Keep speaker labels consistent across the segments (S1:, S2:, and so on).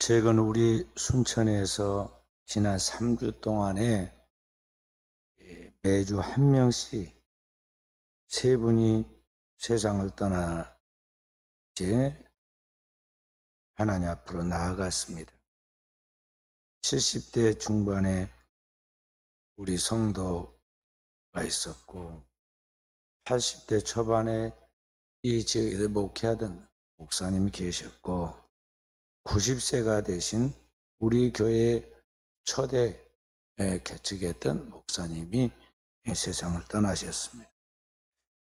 S1: 최근 우리 순천에서 지난 3주 동안에 매주 한 명씩 세 분이 세상을 떠나 이제 하나님 앞으로 나아갔습니다. 70대 중반에 우리 성도가 있었고 80대 초반에 이 지역에 목회하던 목사님이 계셨고 90세가 되신 우리 교회 초대 개척했던 목사님이 세상을 떠나셨습니다.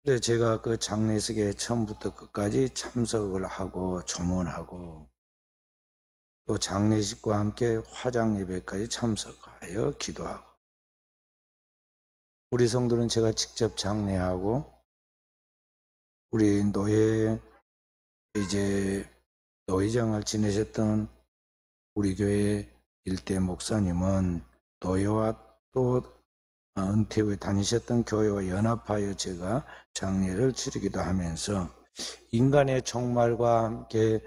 S1: 그래서 제가 그 장례식에 처음부터 끝까지 참석을 하고 조문하고 또 장례식과 함께 화장 예배까지 참석하여 기도하고 우리 성도는 제가 직접 장례하고 우리 노회장을 지내셨던 우리 교회 일대 목사님은 노회와 또 은퇴 후에 다니셨던 교회와 연합하여 제가 장례를 치르기도 하면서 인간의 종말과 함께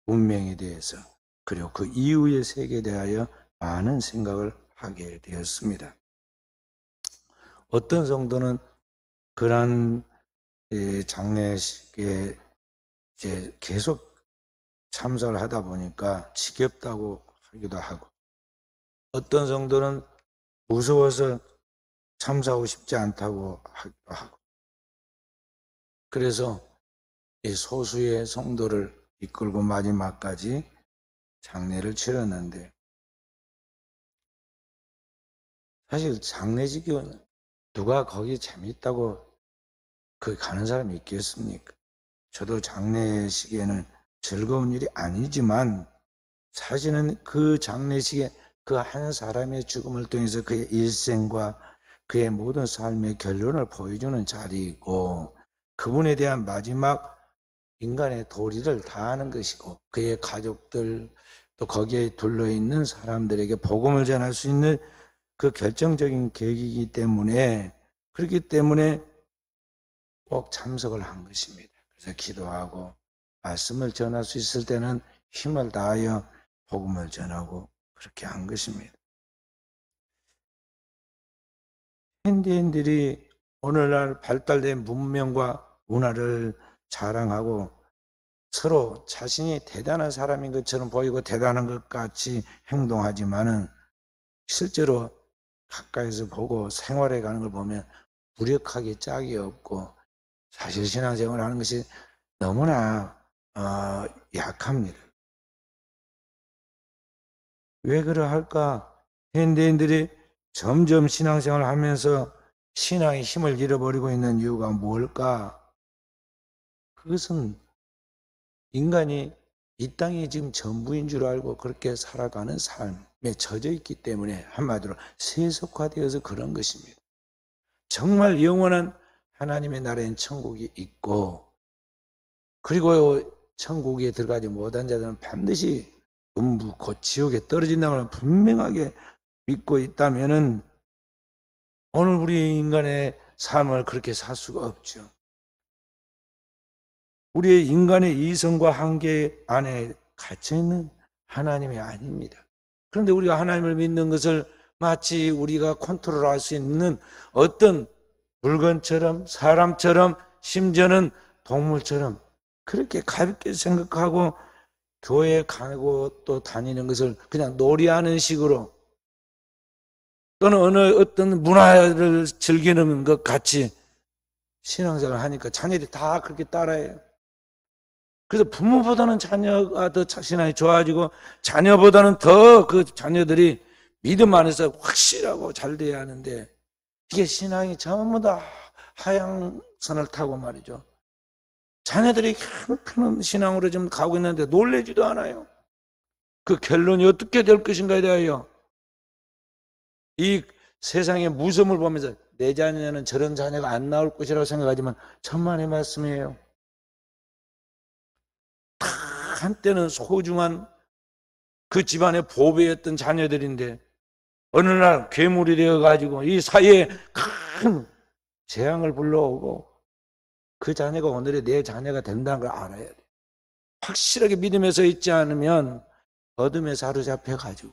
S1: 운명에 대해서 그리고 그 이후의 세계에 대하여 많은 생각을 하게 되었습니다. 어떤 성도는 그러한 장례식에 이제 계속 참석을 하다 보니까 지겹다고 하기도 하고 어떤 성도는 무서워서 참석하고 싶지 않다고 하기도 하고 그래서 이 소수의 성도를 이끌고 마지막까지 장례를 치렀는데 사실 장례식이 누가 거기 재밌다고 가는 사람이 있겠습니까? 저도 장례식에는 즐거운 일이 아니지만 사실은 그 장례식에 그 한 사람의 죽음을 통해서 그의 일생과 그의 모든 삶의 결론을 보여주는 자리이고 그분에 대한 마지막 인간의 도리를 다하는 것이고 그의 가족들 또 거기에 둘러있는 사람들에게 복음을 전할 수 있는 그 결정적인 계기이기 때문에 그렇기 때문에 꼭 참석을 한 것입니다. 그래서 기도하고 말씀을 전할 수 있을 때는 힘을 다하여 복음을 전하고 그렇게 한 것입니다. 현대인들이 오늘날 발달된 문명과 문화를 자랑하고 서로 자신이 대단한 사람인 것처럼 보이고 대단한 것 같이 행동하지만은 실제로 가까이서 보고 생활해 가는 걸 보면 무력하기 짝이 없고 사실 신앙생활을 하는 것이 너무나 약합니다. 왜 그러할까? 현대인들이 점점 신앙생활을 하면서 신앙의 힘을 잃어버리고 있는 이유가 뭘까? 그것은 인간이 이 땅이 지금 전부인 줄 알고 그렇게 살아가는 삶에 젖어 있기 때문에 한마디로 세속화되어서 그런 것입니다. 정말 영원한 하나님의 나라엔 천국이 있고 그리고 천국에 들어가지 못한 자들은 반드시 음부 곧 지옥에 떨어진다는 걸 분명하게 믿고 있다면은 오늘 우리 인간의 삶을 그렇게 살 수가 없죠. 우리의 인간의 이성과 한계 안에 갇혀있는 하나님이 아닙니다. 그런데 우리가 하나님을 믿는 것을 마치 우리가 컨트롤할 수 있는 어떤 물건처럼 사람처럼 심지어는 동물처럼 그렇게 가볍게 생각하고 교회에 가고 또 다니는 것을 그냥 놀이하는 식으로 또는 어떤 문화를 즐기는 것 같이 신앙생활을 하니까 자녀들이 다 그렇게 따라해요. 그래서 부모보다는 자녀가 더 신앙이 좋아지고 자녀보다는 더 그 자녀들이 믿음 안에서 확실하고 잘 돼야 하는데 이게 신앙이 전부 다 하향선을 타고 말이죠. 자녀들이 한편은 신앙으로 좀 가고 있는데 놀래지도 않아요. 그 결론이 어떻게 될 것인가에 대하여 이 세상의 무서움을 보면서 내 자녀는 저런 자녀가 안 나올 것이라고 생각하지만 천만의 말씀이에요. 다 한때는 소중한 그 집안의 보배였던 자녀들인데 어느 날 괴물이 되어가지고 이 사회에 큰 재앙을 불러오고 그 자녀가 오늘의 내 자녀가 된다는 걸 알아야 돼. 확실하게 믿음에 서 있지 않으면 어둠에 사로잡혀가지고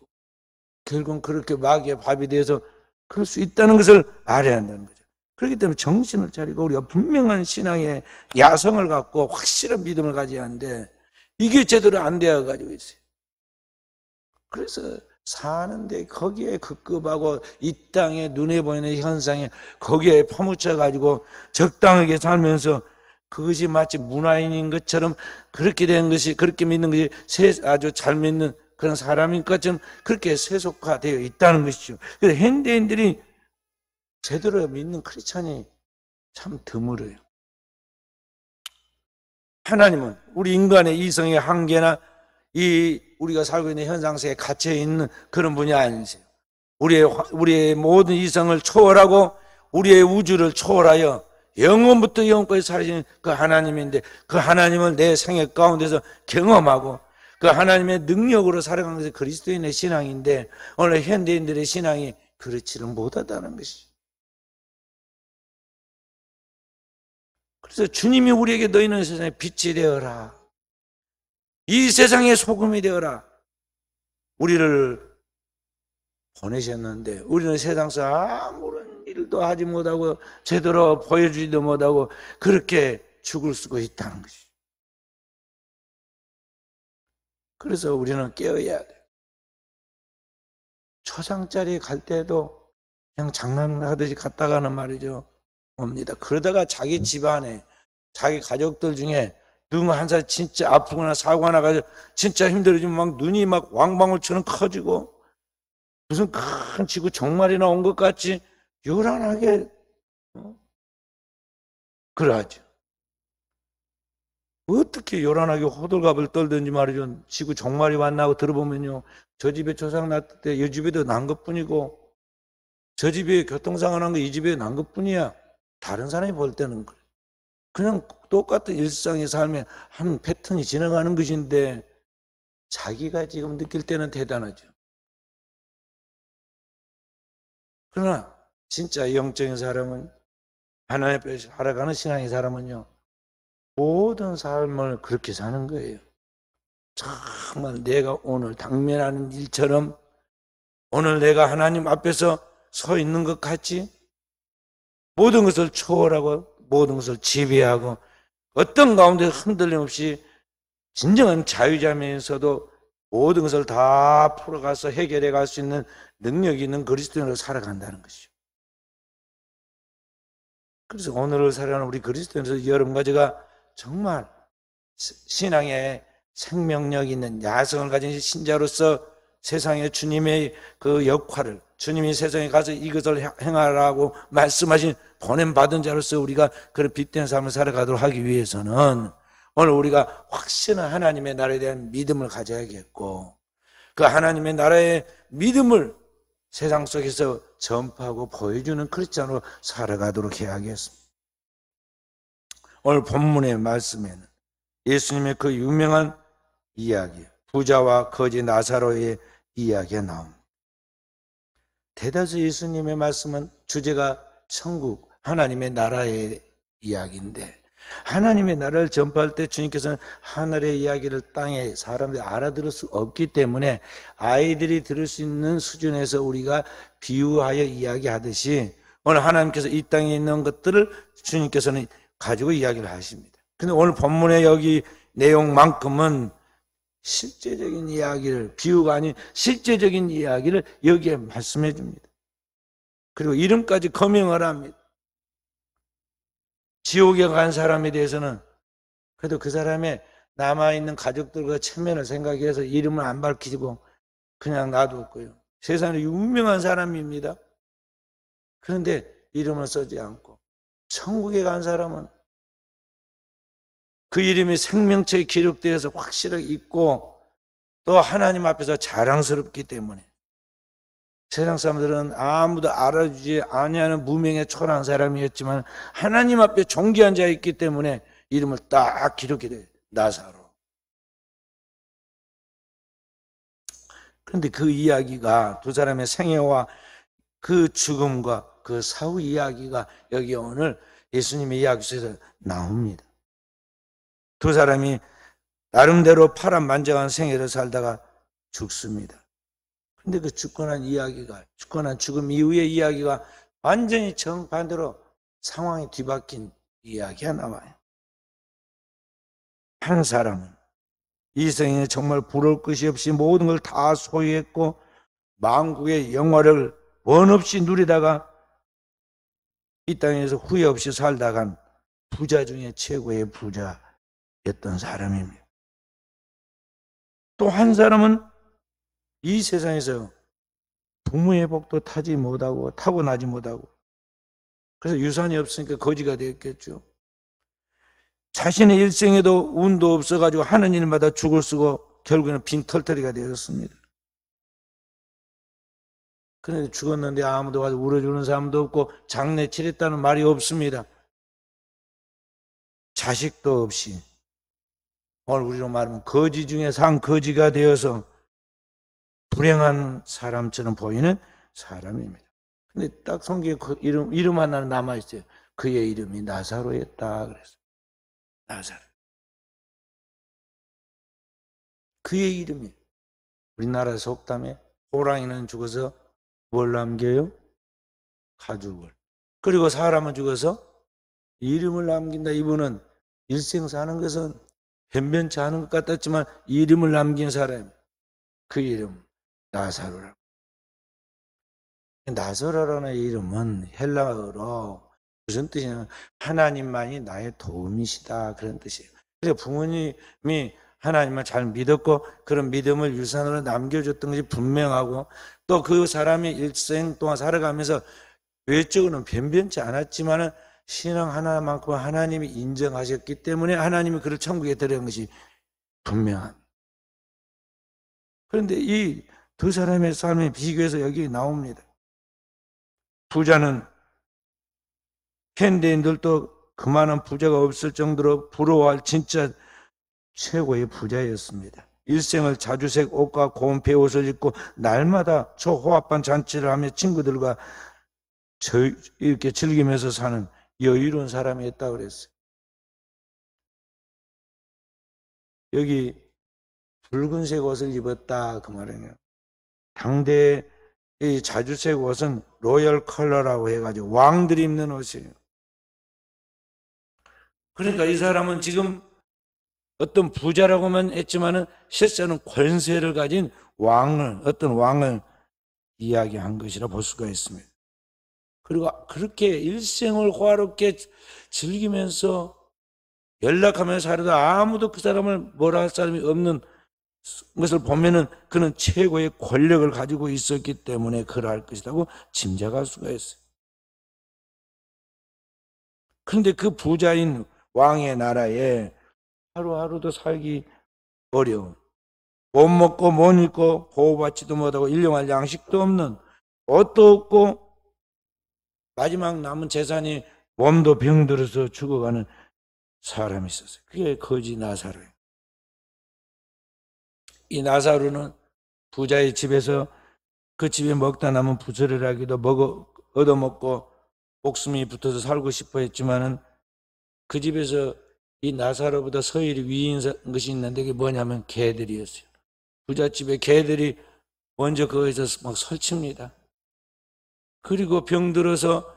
S1: 결국은 그렇게 마귀의 밥이 되어서 그럴 수 있다는 것을 알아야 한다는 거죠. 그렇기 때문에 정신을 차리고 우리가 분명한 신앙의 야성을 갖고 확실한 믿음을 가져야 하는데 이게 제대로 안 되어가지고 있어요. 그래서 사는데 거기에 급급하고 이 땅에 눈에 보이는 현상에 거기에 파묻혀가지고 적당하게 살면서 그것이 마치 문화인인 것처럼 그렇게 된 것이, 그렇게 믿는 것이 아주 잘 믿는 그런 사람인 것처럼 그렇게 세속화되어 있다는 것이죠. 그래서 현대인들이 제대로 믿는 크리스찬이 참 드물어요. 하나님은 우리 인간의 이성의 한계나 이 우리가 살고 있는 현상 속에 갇혀 있는 그런 분이 아니세요. 우리의 모든 이성을 초월하고 우리의 우주를 초월하여 영원부터 영원까지 살아계신 그 하나님인데 그 하나님을 내 생애 가운데서 경험하고 그 하나님의 능력으로 살아가는 것이 그리스도인의 신앙인데 오늘 현대인들의 신앙이 그렇지를 못하다는 것이죠. 그래서 주님이 우리에게 너희는 세상에 빛이 되어라, 이 세상의 소금이 되어라 우리를 보내셨는데 우리는 세상에서 아무런 일도 하지 못하고 제대로 보여주지도 못하고 그렇게 죽을 수가 있다는 것이죠. 그래서 우리는 깨어야 돼요. 초상자리에 갈 때도 그냥 장난하듯이 갔다가는 말이죠 옵니다. 그러다가 자기 집안에 자기 가족들 중에 누구 한 사람이 진짜 아프거나 사고가 나가지고 진짜 힘들어지면 막 눈이 막 왕방울처럼 커지고 무슨 큰 지구 종말이 나온 것 같이 요란하게 그러하죠. 어떻게 요란하게 호들갑을 떨든지 말이죠. 지구 종말이 왔나고 들어보면요, 저 집에 조상 났을 때 이 집에도 난 것뿐이고 저 집에 교통사고 난 거 이 집에 난 것뿐이야. 다른 사람이 볼 때는 그냥 똑같은 일상의 삶에 한 패턴이 지나가는 것인데 자기가 지금 느낄 때는 대단하죠. 그러나 진짜 영적인 사람은, 하나님 앞에 살아가는 신앙의 사람은요, 모든 삶을 그렇게 사는 거예요. 정말 내가 오늘 당면하는 일처럼 오늘 내가 하나님 앞에서 서 있는 것 같이 모든 것을 초월하고 모든 것을 지배하고 어떤 가운데 흔들림 없이 진정한 자유자면서도 모든 것을 다 풀어가서 해결해 갈 수 있는 능력이 있는 그리스도인으로 살아간다는 것이죠. 그래서 오늘을 살아가는 우리 그리스도인으로서 여러분과 제가 정말 신앙에 생명력 있는 야성을 가진 신자로서 세상에 주님의 그 역할을, 주님이 세상에 가서 이것을 행하라고 말씀하신 보냄받은 자로서 우리가 그런 빛된 삶을 살아가도록 하기 위해서는 오늘 우리가 확실한 하나님의 나라에 대한 믿음을 가져야겠고 그 하나님의 나라의 믿음을 세상 속에서 전파하고 보여주는 크리스찬으로 살아가도록 해야겠습니다. 오늘 본문의 말씀에는 예수님의 그 유명한 이야기, 부자와 거지 나사로의 이야기가 나옵니다. 대다수 예수님의 말씀은 주제가 천국, 하나님의 나라의 이야기인데 하나님의 나라를 전파할 때 주님께서는 하늘의 이야기를 땅에 사람들이 알아들을 수 없기 때문에 아이들이 들을 수 있는 수준에서 우리가 비유하여 이야기하듯이 오늘 하나님께서 이 땅에 있는 것들을 주님께서는 가지고 이야기를 하십니다. 근데 오늘 본문의 여기 내용만큼은 실제적인 이야기를, 비유가 아닌 실제적인 이야기를 여기에 말씀해 줍니다. 그리고 이름까지 거명을 합니다. 지옥에 간 사람에 대해서는 그래도 그 사람의 남아있는 가족들과 체면을 생각해서 이름을 안 밝히고 그냥 놔뒀고요. 세상에 유명한 사람입니다. 그런데 이름을 쓰지 않고 천국에 간 사람은 그 이름이 생명체에 기록되어서 확실하게 있고 또 하나님 앞에서 자랑스럽기 때문에 세상 사람들은 아무도 알아주지 아니하는 무명의 초라한 사람이었지만 하나님 앞에 존귀한 자였기 때문에 이름을 딱 기록해 돼요. 나사로. 그런데 그 이야기가 두 사람의 생애와 그 죽음과 그 사후 이야기가 여기 오늘 예수님의 이야기 속에서 나옵니다. 두 사람이 나름대로 파란만장한 생애를 살다가 죽습니다. 근데 그 죽고 난 죽음 이후의 이야기가 완전히 정반대로 상황이 뒤바뀐 이야기가 나와요. 한 사람은 이 생에 정말 부러울 것이 없이 모든 걸 다 소유했고 만국의 영화를 원 없이 누리다가 이 땅에서 후회 없이 살다 간 부자 중에 최고의 부자였던 사람입니다. 또 한 사람은 이 세상에서 부모의 복도 타고나지 못하고 그래서 유산이 없으니까 거지가 되었겠죠. 자신의 일생에도 운도 없어가지고 하는 일마다 죽을 쓰고 결국에는 빈털터리가 되었습니다. 그런데 죽었는데 아무도 와서 울어주는 사람도 없고 장례 치렀다는 말이 없습니다. 자식도 없이 오늘 우리로 말하면 거지 중에 상거지가 되어서 불행한 사람처럼 보이는 사람입니다. 근데 딱 성경에 그 이름 하나는 남아있어요. 그의 이름이 나사로였다 그랬어요. 나사로. 그의 이름이 우리나라 속담에 호랑이는 죽어서 뭘 남겨요? 가죽을. 그리고 사람은 죽어서 이름을 남긴다. 이분은 일생 사는 것은 변변치 않은 것 같았지만 이름을 남긴 사람. 그 이름 나사로라. 나사로라는 이름은 헬라어로 무슨 뜻이냐면 하나님만이 나의 도움이시다 그런 뜻이에요. 그래서 부모님이 하나님을 잘 믿었고 그런 믿음을 유산으로 남겨줬던 것이 분명하고 또 그 사람이 일생 동안 살아가면서 외적으로는 변변치 않았지만 신앙 하나만큼 하나님이 인정하셨기 때문에 하나님이 그를 천국에 들여온 것이 분명합니다. 그런데 이 두 사람의 삶의 비교해서 여기 나옵니다. 부자는 현대인들도 그만한 부자가 없을 정도로 부러워할 진짜 최고의 부자였습니다. 일생을 자주색 옷과 고운 배옷을 입고 날마다 초호화판 잔치를 하며 친구들과 이렇게 즐기면서 사는 여유로운 사람이었다고 그랬어요. 여기 붉은색 옷을 입었다 그 말이에요. 당대의 이 자주색 옷은 로열 컬러라고 해가지고 왕들이 입는 옷이에요. 그러니까 이 사람은 지금 어떤 부자라고만 했지만은 실제는 권세를 가진 어떤 왕을 이야기한 것이라 볼 수가 있습니다. 그리고 그렇게 일생을 호화롭게 즐기면서 연락하면서 살아도 아무도 그 사람을 뭐라 할 사람이 없는 것을 보면은 그는 최고의 권력을 가지고 있었기 때문에 그러할 것이라고 짐작할 수가 있어요. 그런데 그 부자인 왕의 나라에 하루하루도 살기 어려운, 못 먹고 못 입고 보호받지도 못하고 일용할 양식도 없는, 옷도 없고 마지막 남은 재산이 몸도 병들어서 죽어가는 사람이 있었어요. 그게 거지 나사로예요. 이 나사로는 부자의 집에서 그 집에 먹다 남은 부스러기도 얻어먹고 목숨이 붙어서 살고 싶어 했지만은 그 집에서 이 나사로보다 서열이 위인 것이 있는데 그게 뭐냐면 개들이었어요. 부잣집에 개들이 먼저 거기서 막 설칩니다. 그리고 병들어서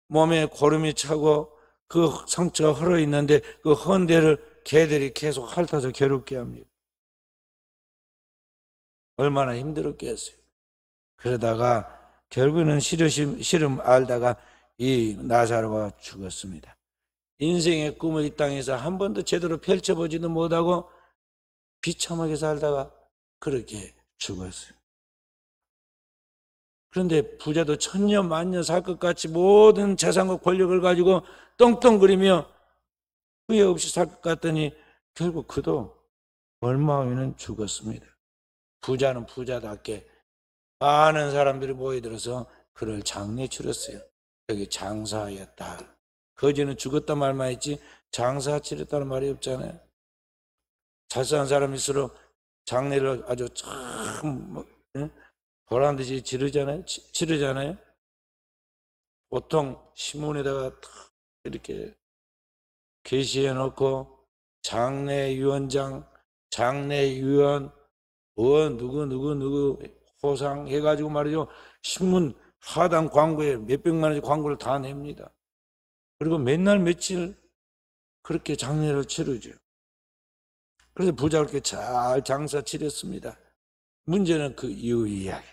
S1: 몸에 고름이 차고 그 상처가 헐어 있는데 그 헌 데를 개들이 계속 핥아서 괴롭게 합니다. 얼마나 힘들었겠어요. 그러다가 결국에는 시름 알다가 이 나사로가 죽었습니다. 인생의 꿈을 이 땅에서 한 번도 제대로 펼쳐보지도 못하고 비참하게 살다가 그렇게 죽었어요. 그런데 부자도 천년 만년 살 것 같이 모든 재산과 권력을 가지고 떵떵거리며 후회 없이 살 것 같더니 결국 그도 얼마 후에는 죽었습니다. 부자는 부자답게 많은 사람들이 모여들어서 그를 장례 치렀어요. 여기 장사하였다. 거지는 죽었다 말만 했지 장사 치렀다는 말이 없잖아요. 잘 사는 사람일수록 장례를 아주 참 보란듯이 치르잖아요. 보통 신문에다가 이렇게 게시해 놓고 장례위원장, 장례위원, 누구 호상해가지고 말이죠. 신문 하단 광고에 몇백만 원짜리 광고를 다 냅니다. 그리고 맨날 며칠 그렇게 장례를 치르죠. 그래서 부자 그렇게 잘 장사 치렀습니다. 문제는 그 이후 이야기.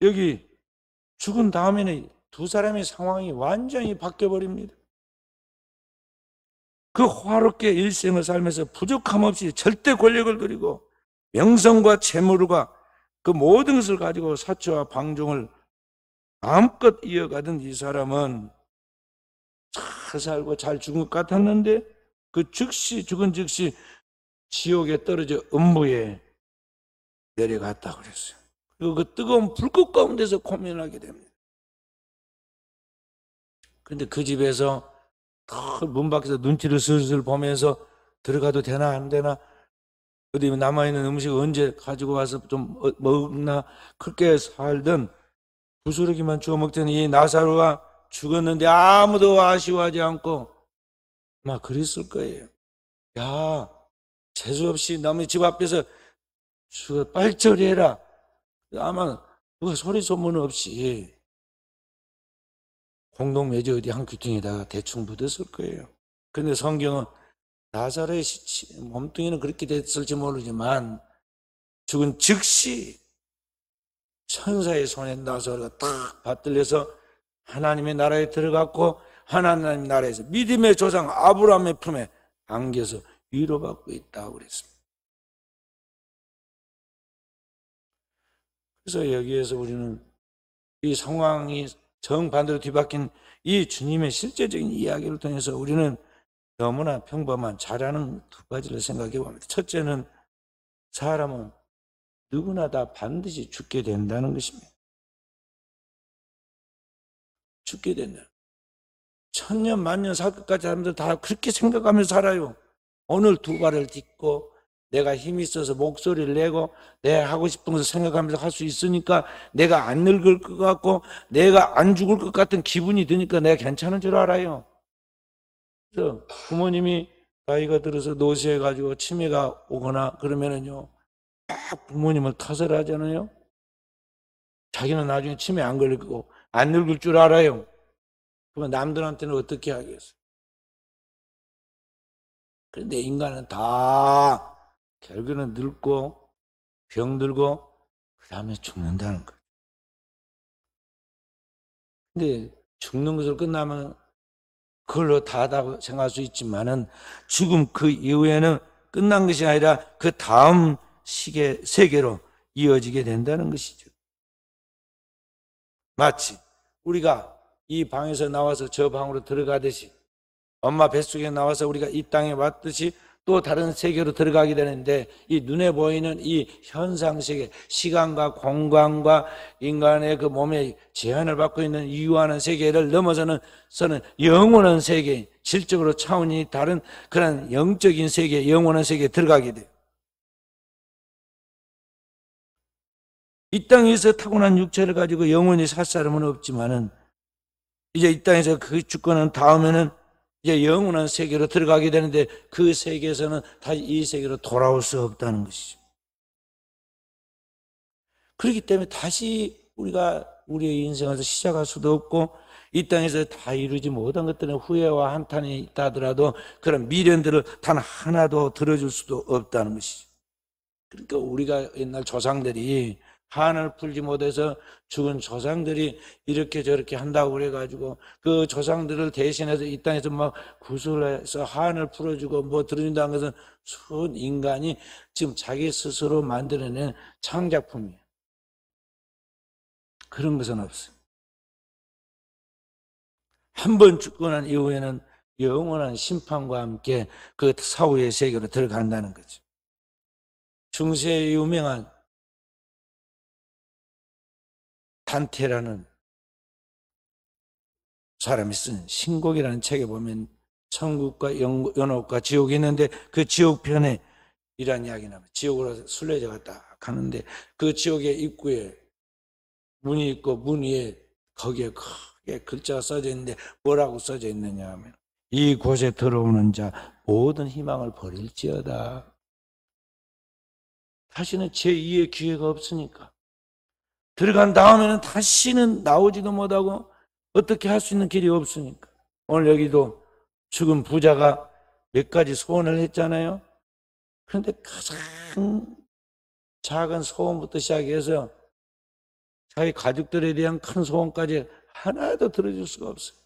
S1: 여기 죽은 다음에는 두 사람의 상황이 완전히 바뀌어버립니다. 그 화롭게 일생을 살면서 부족함 없이 절대 권력을 누리고 명성과 재물과 그 모든 것을 가지고 사치와 방종을 마음껏 이어가던 이 사람은 잘 살고 잘 죽은 것 같았는데 그 죽은 즉시 지옥에 떨어져 음부에 내려갔다고 그랬어요. 그리고 그 뜨거운 불꽃 가운데서 고민하게 됩니다. 그런데 그 집에서 문 밖에서 눈치를 슬슬 보면서 들어가도 되나 안 되나, 어디 남아있는 음식 언제 가지고 와서 좀 먹나, 그렇게 살던 부스러기만 주워 먹던 이 나사로가 죽었는데 아무도 아쉬워하지 않고 막 그랬을 거예요. 야, 재수없이 남의 집 앞에서 빨리 처리해라. 아마 그 소리 소문 없이 공동묘지 어디 한 귀퉁이에다가 대충 묻었을 거예요. 그런데 성경은 나사로의 몸뚱이는 그렇게 됐을지 모르지만 죽은 즉시 천사의 손에 나사로가 딱 받들려서 하나님의 나라에 들어갔고 하나님 나라에서 믿음의 조상 아브라함의 품에 안겨서 위로받고 있다고 그랬습니다. 그래서 여기에서 우리는 이 상황이 정반대로 뒤바뀐 이 주님의 실제적인 이야기를 통해서 우리는 너무나 평범한 잘하는 두 가지를 생각해 봅니다. 첫째는 사람은 누구나 다 반드시 죽게 된다는 것입니다. 죽게 된다. 천년 만년 살 것까지 사람들 다 그렇게 생각하면서 살아요. 오늘 두 발을 딛고 내가 힘이 있어서 목소리를 내고 내가 하고 싶은 것을 생각하면서 할 수 있으니까 내가 안 늙을 것 같고 내가 안 죽을 것 같은 기분이 드니까 내가 괜찮은 줄 알아요. 그래서 부모님이 나이가 들어서 노쇠해가지고 치매가 오거나 그러면은요, 막 부모님을 탓을 하잖아요. 자기는 나중에 치매 안 걸릴 거고 안 늙을 줄 알아요. 그러면 남들한테는 어떻게 하겠어요? 그런데 인간은 다 결국은 늙고 병들고 그 다음에 죽는다는 거예요. 근데 죽는 것으로 끝나면 그걸로 다하다고 생각할 수 있지만은 죽음 그 이후에는 끝난 것이 아니라 그 다음 세계로 이어지게 된다는 것이죠. 마치 우리가 이 방에서 나와서 저 방으로 들어가듯이 엄마 뱃속에 나와서 우리가 이 땅에 왔듯이 또 다른 세계로 들어가게 되는데 이 눈에 보이는 이 현상세계, 시간과 공간과 인간의 그 몸에 제한을 받고 있는 유한한 세계를 넘어서는 영원한 세계, 질적으로 차원이 다른 그런 영적인 세계, 영원한 세계에 들어가게 돼요. 이 땅에서 타고난 육체를 가지고 영원히 살 사람은 없지만은 이제 이 땅에서 그 죽고 난 다음에는 이제 영원한 세계로 들어가게 되는데 그 세계에서는 다시 이 세계로 돌아올 수 없다는 것이죠. 그렇기 때문에 다시 우리가 우리의 인생에서 시작할 수도 없고 이 땅에서 다 이루지 못한 것들은 후회와 한탄이 있다 하더라도 그런 미련들을 단 하나도 들어줄 수도 없다는 것이죠. 그러니까 우리가 옛날 조상들이 한을 풀지 못해서 죽은 조상들이 이렇게 저렇게 한다고 그래가지고 그 조상들을 대신해서 이 땅에서 막 구슬을 해서 한을 풀어주고 뭐 들어준다는 것은 순 인간이 지금 자기 스스로 만들어낸 창작품이에요. 그런 것은 없어요. 한 번 죽고 난 이후에는 영원한 심판과 함께 그 사후의 세계로 들어간다는 거죠. 중세의 유명한 단테라는 사람이 쓴 신곡이라는 책에 보면 천국과 연옥과 지옥이 있는데 그 지옥편에 이런 이야기 나와요. 지옥으로 순례자가 딱 가는데 그 지옥의 입구에 문이 있고 문 위에 거기에 크게 글자가 써져 있는데 뭐라고 써져 있느냐 하면 이곳에 들어오는 자 모든 희망을 버릴지어다. 다시는 제2의 기회가 없으니까. 들어간 다음에는 다시는 나오지도 못하고 어떻게 할 수 있는 길이 없으니까. 오늘 여기도 죽은 부자가 몇 가지 소원을 했잖아요. 그런데 가장 작은 소원부터 시작해서 자기 가족들에 대한 큰 소원까지 하나도 들어줄 수가 없어요.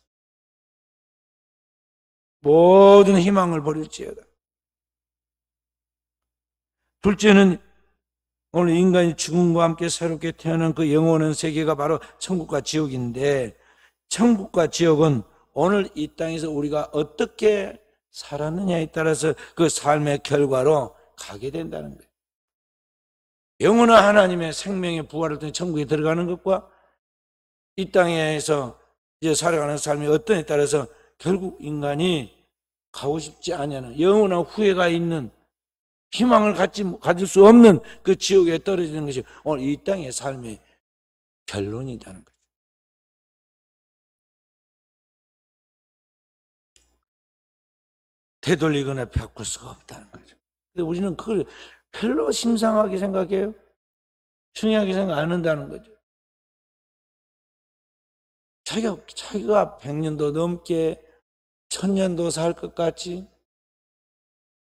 S1: 모든 희망을 버릴지어다. 둘째는 오늘 인간이 죽음과 함께 새롭게 태어난 그 영원한 세계가 바로 천국과 지옥인데, 천국과 지옥은 오늘 이 땅에서 우리가 어떻게 살았느냐에 따라서 그 삶의 결과로 가게 된다는 거예요. 영원한 하나님의 생명의 부활을 통해 천국에 들어가는 것과 이 땅에서 이제 살아가는 삶이 어떠냐에 따라서 결국 인간이 가고 싶지 않냐는 영원한 후회가 있는, 희망을 가질 수 없는 그 지옥에 떨어지는 것이 오늘 이 땅의 삶의 결론이라는 거죠. 되돌리거나 바꿀 수가 없다는 거죠. 근데 우리는 그걸 별로 심상하게 생각해요. 중요하게 생각 안 한다는 거죠. 자기가 100년도 넘게 1000년도 살 것 같이,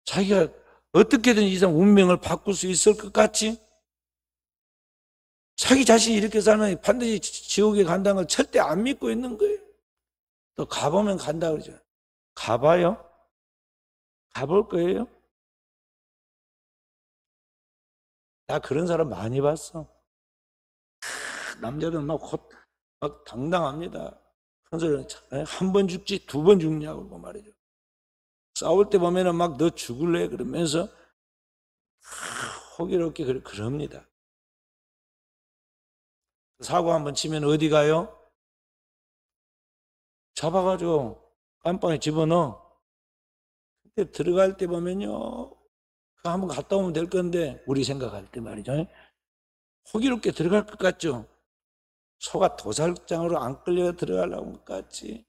S1: 자기가 어떻게든 이 사람 운명을 바꿀 수 있을 것 같이, 자기 자신이 이렇게 살면 반드시 지옥에 간다는 걸 절대 안 믿고 있는 거예요. 또 가보면 간다 그러죠. 가봐요? 가볼 거예요? 나 그런 사람 많이 봤어. 남자들은 막 당당합니다. 그런 소리, 한 번 죽지 두 번 죽냐고 말이죠. 싸울 때 보면은 막 너 죽을래? 그러면서 호기롭게 그럽니다. 사고 한번 치면 어디 가요? 잡아가지고 깜빵에 집어넣어. 근데 들어갈 때 보면요, 한번 갔다 오면 될 건데, 우리 생각할 때 말이죠. 호기롭게 들어갈 것 같죠? 소가 도살장으로 안 끌려 들어가려고 것 같지?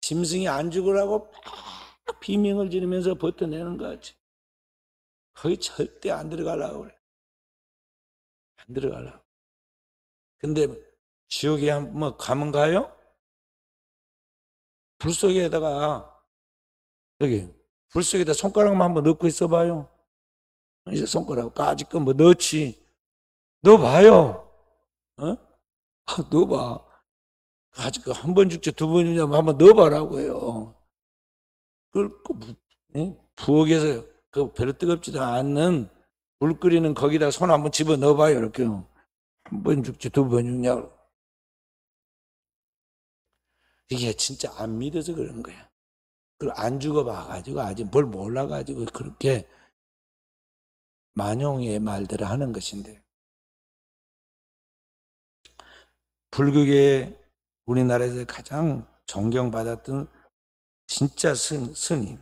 S1: 짐승이 안 죽으라고 막 비명을 지르면서 버텨내는 것 같지? 거기 절대 안 들어가려고 그래. 안 들어가려고. 근데 지옥에 한번 가면 가요? 불 속에다가, 여기 불 속에다 손가락만 한번 넣고 있어봐요. 이제 손가락 까짓거 뭐 넣지. 넣어봐요. 어? 넣어봐. 까짓거 한 번 죽지 두 번 죽냐면 한번 넣어봐라고요. 그걸 부엌에서 그 별로 뜨겁지도 않는 물 끓이는 거기다 손 한번 집어 넣어봐요. 이렇게 한 번 죽지 두 번 죽냐고. 이게 진짜 안 믿어서 그런 거야. 그걸 안 죽어봐가지고 아직 뭘 몰라가지고 그렇게 만용의 말들을 하는 것인데, 불교계 우리나라에서 가장 존경받았던 진짜 스님,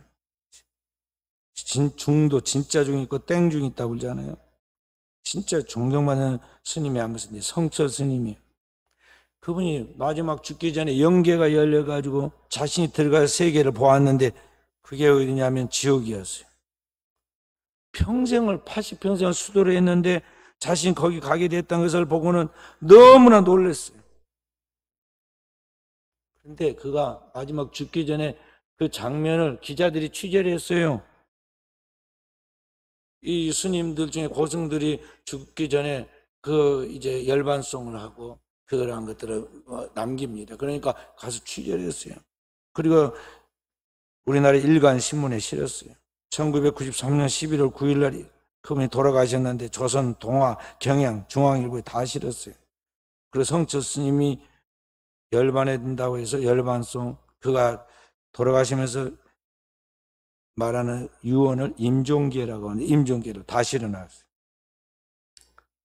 S1: 중도 진짜 중 있고 땡중 있다고 그러잖아요. 진짜 존경받는 스님이 한 분인데 성철 스님이에요. 그분이 마지막 죽기 전에 영계가 열려가지고 자신이 들어갈 세계를 보았는데 그게 어디냐면 지옥이었어요. 평생을 80평생을 수도를 했는데 자신이 거기 가게 됐다는 것을 보고는 너무나 놀랐어요. 그런데 그가 마지막 죽기 전에 그 장면을 기자들이 취재를 했어요. 이 스님들 중에 고승들이 죽기 전에 그 이제 열반송을 하고 그런 것들을 남깁니다. 그러니까 가서 취재를 했어요. 그리고 우리나라 일간 신문에 실었어요. 1993년 11월 9일 날이 그분이 돌아가셨는데 조선, 동아, 경향, 중앙일보에 다 실었어요. 그리고 성철 스님이 열반에 든다고 해서 열반송, 그가 돌아가시면서 말하는 유언을 임종계라고 하는데 임종계를 다 실어놨어요.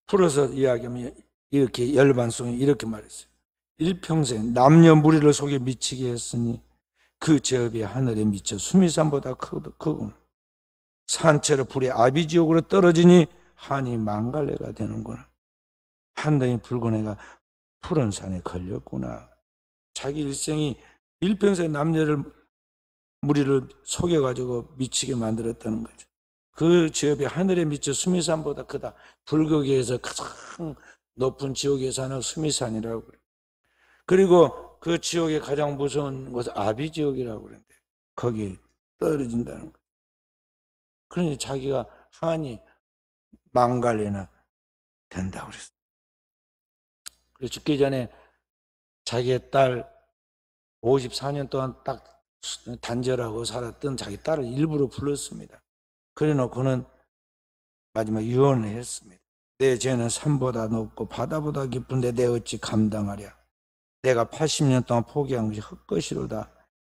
S1: 풀어서 이야기하면 이렇게 열반송이 이렇게 말했어요. 일평생 남녀 무리를 속에 미치게 했으니 그 죄업이 하늘에 미쳐 수미산보다 크고 산채로 불에 아비지옥으로 떨어지니 한이 망갈래가 되는구나. 한덩이 붉은 애가 푸른 산에 걸렸구나. 자기 일생이 일평생 남녀를 무리를 속여가지고 미치게 만들었다는 거죠. 그 지옥이 하늘에 미쳐 수미산보다 크다. 불교계에서 가장 높은 지옥에 사는 수미산이라고 그래요. 그리고 그 지옥의 가장 무서운 곳은 아비지옥이라고 그러는데 거기 떨어진다는 거예요. 그러니 자기가 한이 망갈래나 된다고 그랬어요. 그래서 죽기 전에 자기의 딸 54년 동안 딱 단절하고 살았던 자기 딸을 일부러 불렀습니다. 그래 놓고는 마지막 유언을 했습니다. 내 죄는 산보다 높고 바다보다 깊은데 내 어찌 감당하랴. 내가 80년 동안 포기한 것이 헛것이로다.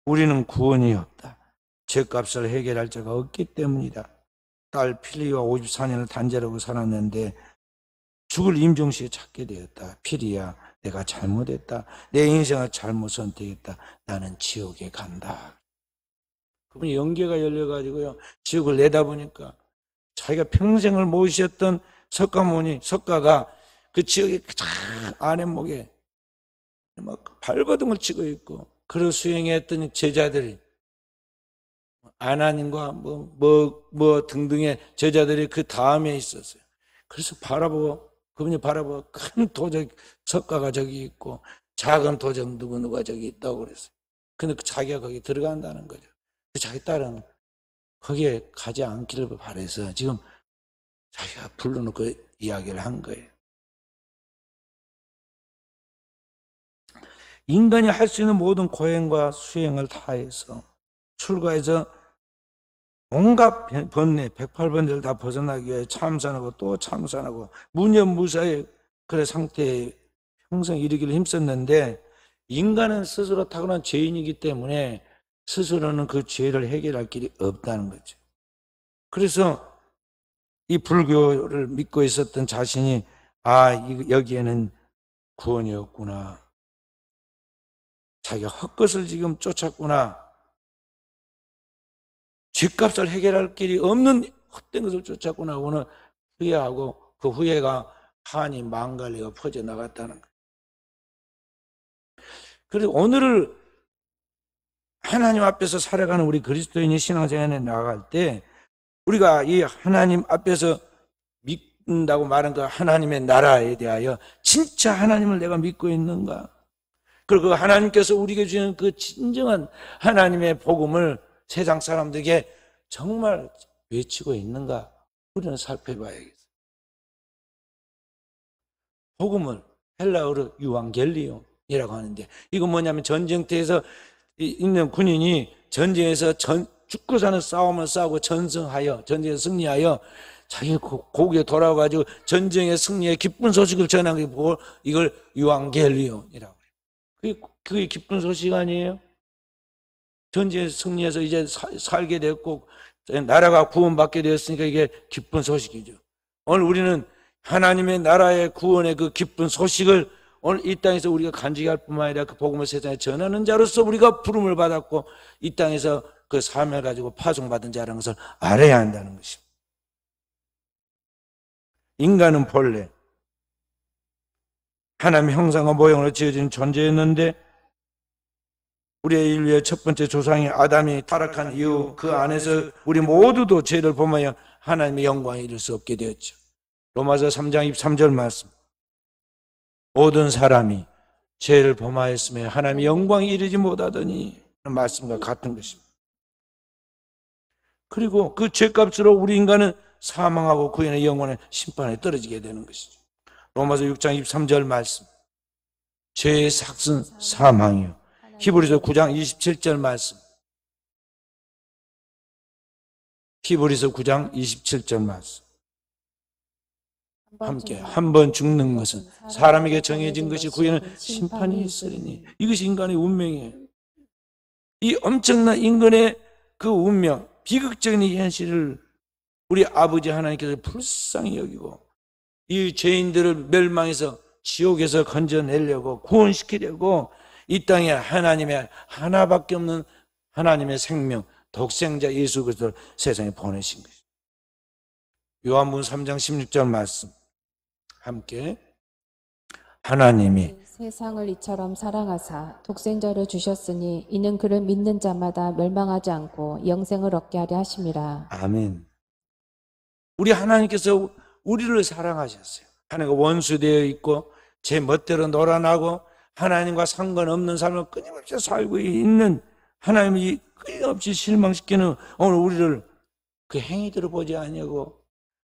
S1: 우리는 구원이 없다. 죄값을 해결할 자가 없기 때문이다. 딸 필리와 54년을 단절하고 살았는데 죽을 임종시에 찾게 되었다. 필리야, 내가 잘못했다. 내 인생을 잘못 선택했다. 나는 지옥에 간다. 그분이 영계가 열려가지고요, 지옥을 내다보니까 자기가 평생을 모셨던 석가가 그 지옥의 가장 아랫목에 막 발버둥을 치고 있고, 그를 수행했던 제자들이 아나님과 등등의 제자들이 그 다음에 있었어요. 그래서 그분이 바라보고 큰 도적 석가가 저기 있고 작은 도적 누구누가 저기 있다고 그랬어요. 근데 자기가 거기 들어간다는 거죠. 자기 딸은 거기에 가지 않기를 바라서 지금 자기가 불러놓고 이야기를 한 거예요. 인간이 할 수 있는 모든 고행과 수행을 다해서 출가해서 온갖 번뇌 108번들을 다 벗어나기 위해 참선하고 또 참선하고 무념무사의 그런 상태에 평생 이르기를 힘썼는데, 인간은 스스로 타고난 죄인이기 때문에 스스로는 그 죄를 해결할 길이 없다는 거죠. 그래서 이 불교를 믿고 있었던 자신이 여기에는 구원이 없구나, 자기가 헛것을 지금 쫓았구나, 죗값을 해결할 길이 없는 헛된 것을 쫓았구나 하고는 후회하고, 그 후회가 한이 망갈리가 퍼져나갔다는 거예요. 그래서 오늘을 하나님 앞에서 살아가는 우리 그리스도인이 신앙생활에 나아갈 때 우리가 이 하나님 앞에서 믿는다고 말한 그 하나님의 나라에 대하여 진짜 하나님을 내가 믿고 있는가, 그리고 그 하나님께서 우리에게 주는 그 진정한 하나님의 복음을 세상 사람들에게 정말 외치고 있는가, 우리는 살펴봐야겠어요. 복음을 헬라어로 유앙겔리온이라고 하는데, 이건 뭐냐면 전쟁터에서 있는 군인이 전쟁에서 죽고 사는 싸움을 싸우고 전승하여 전쟁에 승리하여 자기 고국에 돌아와가지고 전쟁의 승리의 기쁜 소식을 전하는 게 보고 이걸 유앙겔리온이라고 해요. 그게 기쁜 소식 아니에요? 전쟁에 승리해서 이제 살게 됐고 나라가 구원받게 되었으니까 이게 기쁜 소식이죠. 오늘 우리는 하나님의 나라의 구원의 그 기쁜 소식을 오늘 이 땅에서 우리가 간직히 할 뿐만 아니라 그 복음을 세상에 전하는 자로서 우리가 부름을 받았고 이 땅에서 그 사명을 가지고 파송받은 자라는 것을 알아야 한다는 것입니다. 인간은 본래 하나님의 형상과 모형으로 지어진 존재였는데, 우리의 인류의 첫 번째 조상인 아담이 타락한 이후 그 안에서 우리 모두도 죄를 범하여 하나님의 영광에 이를 수 없게 되었죠. 로마서 3장 23절 말씀, 모든 사람이 죄를 범하였으며 하나님의 영광에 이르지 못하더니 하는 말씀과 같은 것입니다. 그리고 그 죄값으로 우리 인간은 사망하고 그의 영혼의 심판에 떨어지게 되는 것이죠. 로마서 6장 23절 말씀, 죄의 삭은 사망이요. 히브리서 9장 27절 말씀, 히브리서 9장 27절 말씀, 함께 한 번 죽는 것은 사람에게 정해진 것이 후에는 심판이 있으리니, 이것이 인간의 운명이에요. 이 엄청난 인간의 그 운명, 비극적인 현실을 우리 아버지 하나님께서 불쌍히 여기고 이 죄인들을 멸망해서 지옥에서 건져내려고 구원시키려고 이 땅에 하나님의 하나밖에 없는 하나님의 생명 독생자 예수 그리스도를 세상에 보내신 것입니다. 요한복음 3장 16절 말씀 함께, 하나님이
S2: 세상을 이처럼 사랑하사 독생자를 주셨으니 이는 그를 믿는 자마다 멸망하지 않고 영생을 얻게 하려 하심이라.
S1: 아멘. 우리 하나님께서 우리를 사랑하셨어요. 하나님과 원수되어 있고 제 멋대로 놀아나고 하나님과 상관없는 삶을 끊임없이 살고 있는 하나님이 끊임없이 실망시키는 오늘 우리를 그 행위대로 보지 아니하고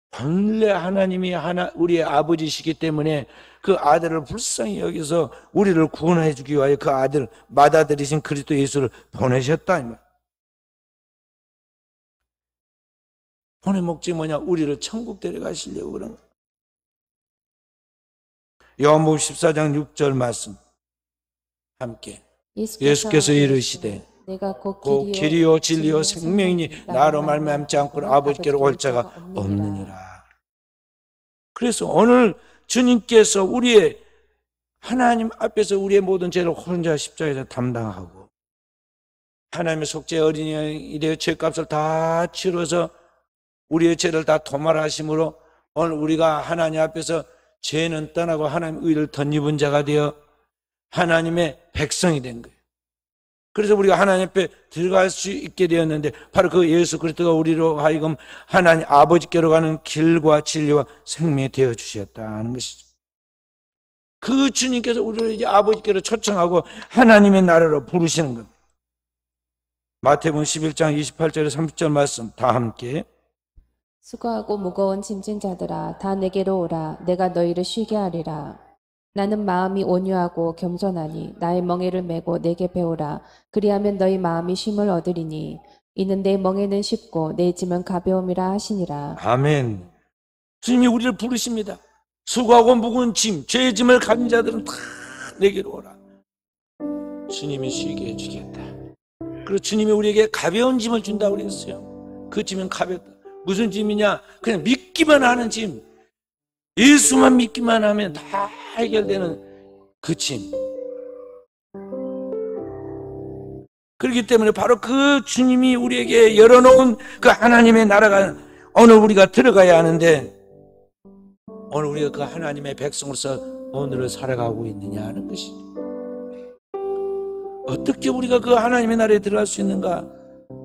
S1: 본래 하나님이 우리의 아버지시기 때문에 그 아들을 불쌍히 여기서 우리를 구원해 주기 위하여 그 아들 맏아들이신 그리스도 예수를 보내셨다. 보낸 목적이 뭐냐? 우리를 천국 데려가시려고 그런 거예요. 요한복음 14장 6절 말씀 함께 예수께서 이르시되
S2: 내가
S1: 곧 길이요 진리요 생명이니 나로 말미암지 않고는 아버지께로 올 자가 없느니라. 그래서 오늘 주님께서 우리의 하나님 앞에서 우리의 모든 죄를 혼자 십자가에서 담당하고 하나님의 속죄 어린이 되어 죄값을 다 치러서 우리의 죄를 다 도말하심으로 오늘 우리가 하나님 앞에서 죄는 떠나고 하나님의 의를 덧입은 자가 되어 하나님의 백성이 된 거예요. 그래서 우리가 하나님 앞에 들어갈 수 있게 되었는데 바로 그 예수 그리스도가 우리로 하여금 하나님 아버지께로 가는 길과 진리와 생명이 되어 주셨다는 것이죠. 그 주님께서 우리를 이제 아버지께로 초청하고 하나님의 나라로 부르시는 겁니다. 마태복음 11장 28절에 30절 말씀 다 함께
S2: 수고하고 무거운 짐진 자들아 다 내게로 오라 내가 너희를 쉬게 하리라. 나는 마음이 온유하고 겸손하니 나의 멍에를 메고 내게 배우라. 그리하면 너희 마음이 쉼을 얻으리니 이는 내 멍에는 쉽고 내 짐은 가벼움이라 하시니라.
S1: 아멘. 주님이 우리를 부르십니다. 수고하고 무거운 짐, 죄의 짐을 가진 자들은 다 내게로 오라. 주님이 쉬게 해주겠다. 그리고 주님이 우리에게 가벼운 짐을 준다고 그랬어요. 그 짐은 가볍다. 무슨 짐이냐? 그냥 믿기만 하는 짐. 예수만 믿기만 하면 다 해결되는 그 짐. 그렇기 때문에 바로 그 주님이 우리에게 열어놓은 그 하나님의 나라가 오늘 우리가 들어가야 하는데 오늘 우리가 그 하나님의 백성으로서 오늘을 살아가고 있느냐 하는 것이죠. 어떻게 우리가 그 하나님의 나라에 들어갈 수 있는가?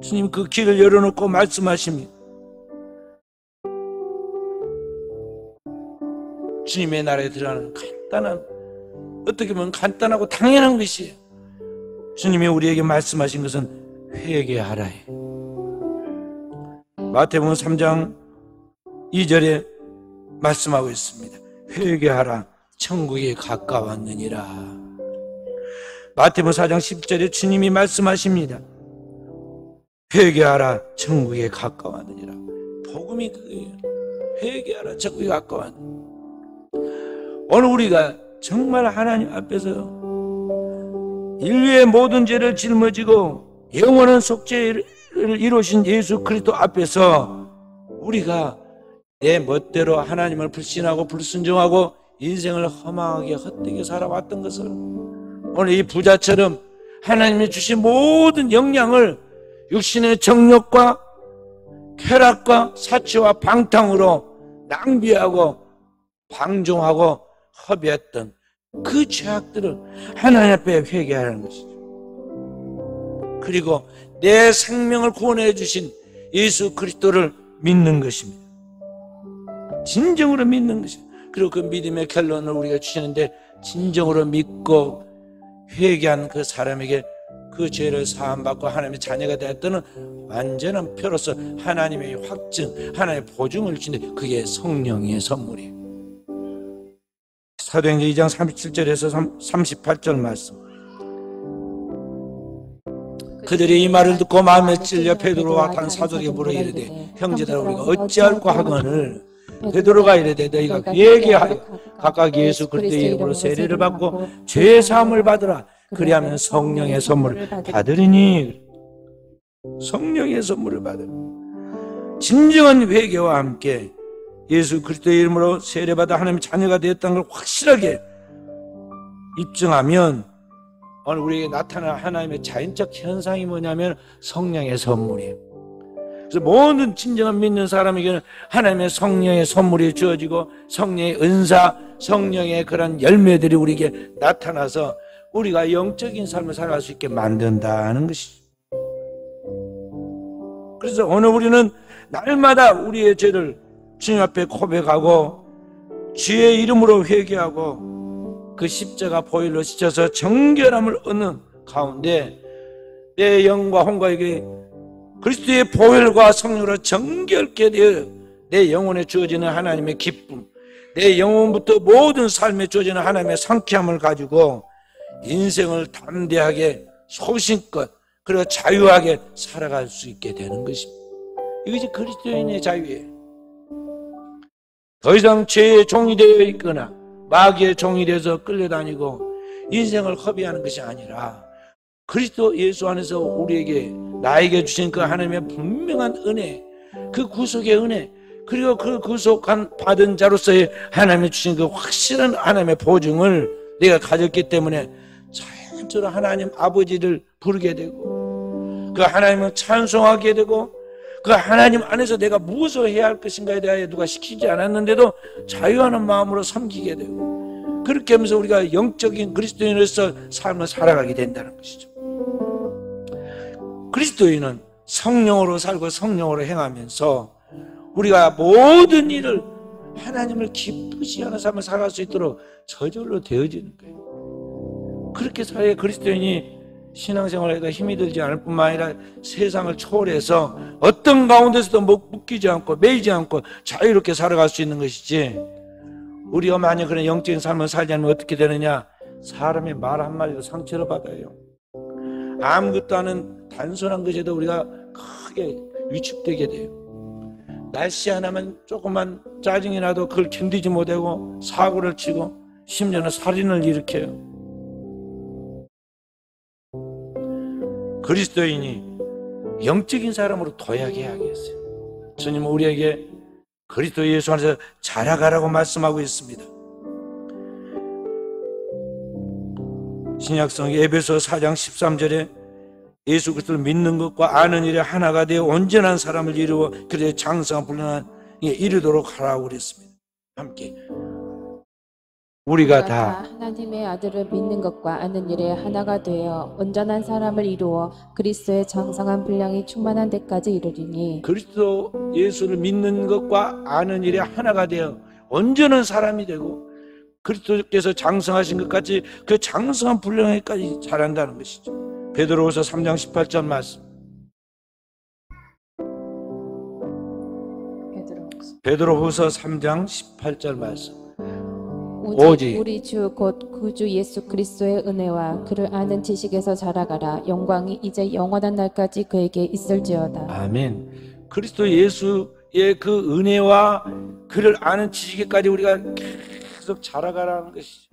S1: 주님 그 길을 열어놓고 말씀하십니다. 주님의 나라에 들어가는 간단한, 어떻게 보면 간단하고 당연한 것이에요. 주님이 우리에게 말씀하신 것은 회개하라 해. 마태복음 3장 2절에 말씀하고 있습니다. 회개하라 천국이 가까웠느니라. 마태복음 4장 10절에 주님이 말씀하십니다. 회개하라 천국이 가까웠느니라. 복음이 그거예요. 회개하라 천국이 가까웠느니라. 오늘 우리가 정말 하나님 앞에서 인류의 모든 죄를 짊어지고 영원한 속죄를 이루신 예수 그리스도 앞에서 우리가 내 멋대로 하나님을 불신하고 불순종하고 인생을 허망하게 헛되게 살아왔던 것을 오늘 이 부자처럼 하나님이 주신 모든 역량을 육신의 정욕과 쾌락과 사치와 방탕으로 낭비하고 방종하고 허비했던 그 죄악들을 하나님 앞에 회개하는 것이죠. 그리고 내 생명을 구원해 주신 예수 그리스도를 믿는 것입니다. 진정으로 믿는 것입니다. 그리고 그 믿음의 결론을 우리가 주시는데 진정으로 믿고 회개한 그 사람에게 그 죄를 사함받고 하나님의 자녀가 되었다는 완전한 표로서 하나님의 확증, 하나님의 보증을 주는데 그게 성령의 선물이에요. 사도행전 2장 37절에서 38절 말씀. 그들이 이 말을 듣고 마음에 찔려 베드로와 다른 사도에게 물어 이르되 형제들아 우리가 어찌할꼬 하거늘 베드로가 이르되 너희가 회개하여 각각 예수 그리스도의 이름으로 세례를 받고 죄 사함을 받으라. 그리하면 성령의 선물을 받으리니. 성령의 선물을 받으라. 진정한 회개와 함께 예수 그리스도의 이름으로 세례받아 하나님의 자녀가 되었다는 걸 확실하게 입증하면 오늘 우리에게 나타난 하나님의 자연적 현상이 뭐냐면 성령의 선물이에요. 그래서 모든 진정한 믿는 사람에게는 하나님의 성령의 선물이 주어지고 성령의 은사, 성령의 그런 열매들이 우리에게 나타나서 우리가 영적인 삶을 살아갈 수 있게 만든다는 것이죠. 그래서 오늘 우리는 날마다 우리의 죄를 주님 앞에 고백하고 주의 이름으로 회개하고 그 십자가 보혈로 씻어서 정결함을 얻는 가운데 내 영과 혼과에게 그리스도의 보혈과 성령으로 정결케 되어 내 영혼에 주어지는 하나님의 기쁨, 내 영혼부터 모든 삶에 주어지는 하나님의 상쾌함을 가지고 인생을 담대하게 소신껏 그리고 자유하게 살아갈 수 있게 되는 것입니다. 이것이 그리스도인의 자유예요. 더 이상 죄의 종이 되어 있거나 마귀의 종이 되어서 끌려다니고 인생을 허비하는 것이 아니라 그리스도 예수 안에서 우리에게 나에게 주신 그 하나님의 분명한 은혜, 그 구속의 은혜, 그리고 그 구속한 받은 자로서의 하나님이 주신 그 확실한 하나님의 보증을 내가 가졌기 때문에 자연스러워 하나님 아버지를 부르게 되고 그 하나님을 찬송하게 되고 그 하나님 안에서 내가 무엇을 해야 할 것인가에 대하여 누가 시키지 않았는데도 자유하는 마음으로 섬기게 되고 그렇게 하면서 우리가 영적인 그리스도인으로서 삶을 살아가게 된다는 것이죠. 그리스도인은 성령으로 살고 성령으로 행하면서 우리가 모든 일을 하나님을 기쁘시 하는 삶을 살아갈 수 있도록 저절로 되어지는 거예요. 그렇게 살아야 그리스도인이 신앙생활에도 힘이 들지 않을 뿐만 아니라 세상을 초월해서 어떤 가운데서도 묶이지 않고 매이지 않고 자유롭게 살아갈 수 있는 것이지, 우리가 만약 그런 영적인 삶을 살지 않으면 어떻게 되느냐? 사람의 말 한마디도 상처를 받아요. 아무것도 않은 단순한 것에도 우리가 크게 위축되게 돼요. 날씨 하나만 조금만 짜증이 나도 그걸 견디지 못하고 사고를 치고 심지어는 살인을 일으켜요. 그리스도인이 영적인 사람으로 도약해야겠어요. 주님은 우리에게 그리스도 예수 안에서 자라가라고 말씀하고 있습니다. 신약성 에베소 4장 13절에 예수 그리스도를 믿는 것과 아는 일에 하나가 되어 온전한 사람을 이루어 그의 장성한 분량에 이르도록 하라고 그랬습니다. 함께 우리가 다
S2: 하나님의 아들을 믿는 것과 아는 일에 하나가 되어 온전한 사람을 이루어 그리스도의 장성한 분량이 충만한 데까지 이르리니,
S1: 그리스도 예수를 믿는 것과 아는 일에 하나가 되어 온전한 사람이 되고 그리스도께서 장성하신 것 같이 그 장성한 분량에까지 자란다는 것이죠. 베드로후서 3장 18절 말씀. 베드로후서 3장 18절 말씀. 오직
S2: 우리 주 곧 구주 예수 그리스도의 은혜와 그를 아는 지식에서 자라가라. 영광이 이제 영원한 날까지 그에게 있을지어다.
S1: 아멘. 그리스도 예수의 그 은혜와 그를 아는 지식에까지 우리가 계속 자라가라는 것이죠.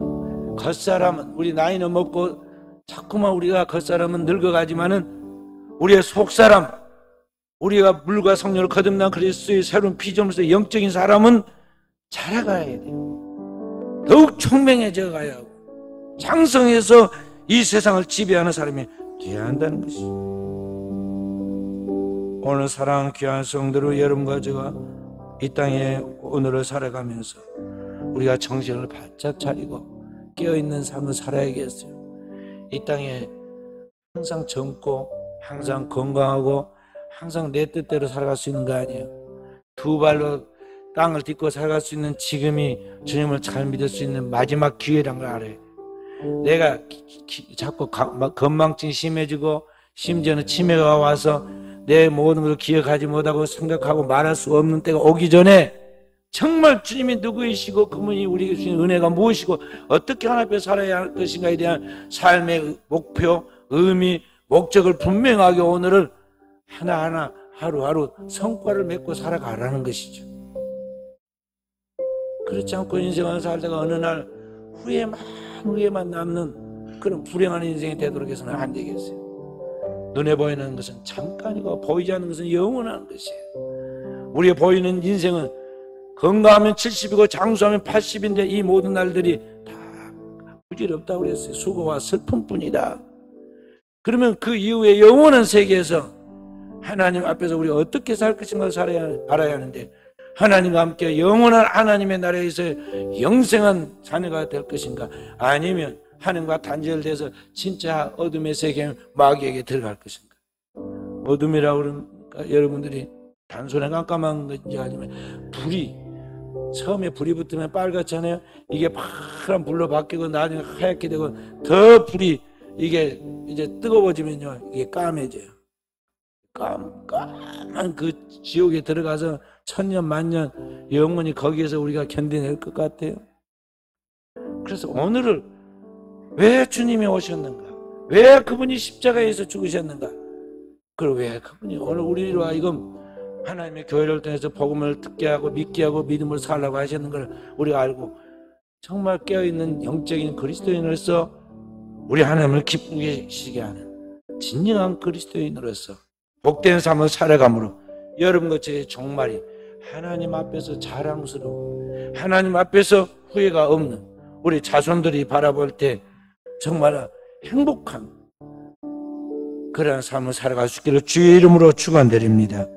S1: 겉사람은, 우리 나이는 먹고 자꾸만 우리가 겉사람은 늙어가지만은 우리의 속사람, 우리가 물과 성령을 거듭난 그리스도의 새로운 피조물로서 영적인 사람은 자라가야 돼요. 더욱 총명해져 가야 하고 장성해서 이 세상을 지배하는 사람이 되어야 한다는 것이죠. 오늘 사랑하는 귀한 성도로 여러분과 제가 이 땅에 오늘을 살아가면서 우리가 정신을 바짝 차리고 깨어있는 삶을 살아야겠어요. 이 땅에 항상 젊고 항상 건강하고 항상 내 뜻대로 살아갈 수 있는 거 아니에요. 두 발로 땅을 딛고 살아갈 수 있는 지금이 주님을 잘 믿을 수 있는 마지막 기회란 걸 알아요. 내가 자꾸 건망증이 심해지고 심지어는 치매가 와서 내 모든 것을 기억하지 못하고 생각하고 말할 수 없는 때가 오기 전에 정말 주님이 누구이시고 그분이 우리에게 주신 은혜가 무엇이고 어떻게 하나님 앞에 살아야 할 것인가에 대한 삶의 목표, 의미, 목적을 분명하게 오늘을 하나하나 하루하루 성과를 맺고 살아가라는 것이죠. 그렇지 않고 인생을 살다가 어느 날 후회만 남는 그런 불행한 인생이 되도록 해서는 안 되겠어요. 눈에 보이는 것은 잠깐이고 보이지 않는 것은 영원한 것이에요. 우리가 보이는 인생은 건강하면 70이고 장수하면 80인데 이 모든 날들이 다 부질없다고 그랬어요. 수고와 슬픔뿐이다. 그러면 그 이후에 영원한 세계에서 하나님 앞에서 우리가 어떻게 살 것인가 알아야 하는데, 하나님과 함께 영원한 하나님의 나라에서 영생한 자녀가 될 것인가, 아니면 하나님과 단절돼서 진짜 어둠의 세계 마귀에게 들어갈 것인가. 어둠이라고 그러니까 여러분들이 단순히 깜깜한 건지 아니면 처음에 불이 붙으면 빨갛잖아요. 이게 파란 불로 바뀌고 나중에 하얗게 되고 더 불이 이게 이제 뜨거워지면요 이게 까매져요. 깜깜한 그 지옥에 들어가서 천년 만년 영원히 거기에서 우리가 견뎌낼 것 같아요. 그래서 오늘을 왜 주님이 오셨는가? 왜 그분이 십자가에서 죽으셨는가? 그리고 왜 그분이 오늘 우리와 이건 하나님의 교회를 통해서 복음을 듣게 하고 믿게 하고 믿음을 살라고 하시는 걸 우리가 알고 정말 깨어있는 영적인 그리스도인으로서 우리 하나님을 기쁘게 하시게 하는 진정한 그리스도인으로서 복된 삶을 살아감으로 여러분과 저의 종말이 하나님 앞에서 자랑스러운, 하나님 앞에서 후회가 없는 우리 자손들이 바라볼 때 정말 행복한 그러한 삶을 살아갈 수 있기를 주의 이름으로 축원드립니다.